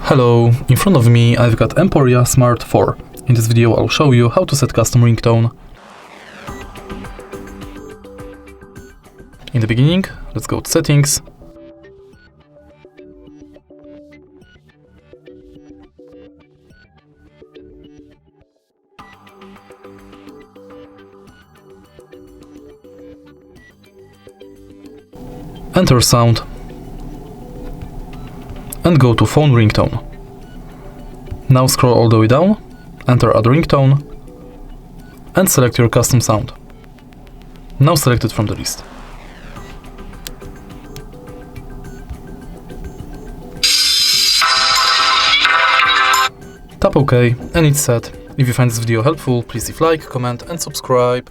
Hello, in front of me I've got EMPORIA Smart 4. In this video I'll show you how to set custom ringtone. In the beginning, let's go to settings. Enter sound and go to phone ringtone. Now scroll all the way down, enter add ringtone and select your custom sound. Now select it from the list. Tap OK and it's set. If you find this video helpful, please leave like, comment and subscribe.